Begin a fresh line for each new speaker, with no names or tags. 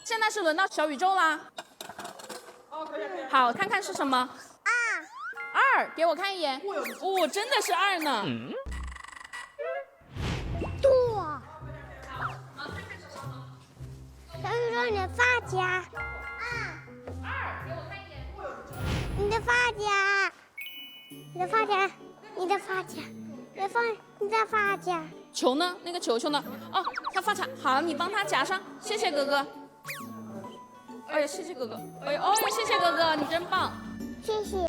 现在是轮到小宇宙啦。好，看看是什么。二，给我看一眼。哦，真的是2呢。
多。小宇宙，你的发夹。
2，给我看一眼。
你的发夹，你的发夹，你的发夹，你的发夹。
球呢？那个球球呢？哦，他发卡。好，你帮他夹上，谢谢哥哥。哎呀，谢谢哥哥。哎呦，谢谢哥哥，你真棒。
谢谢。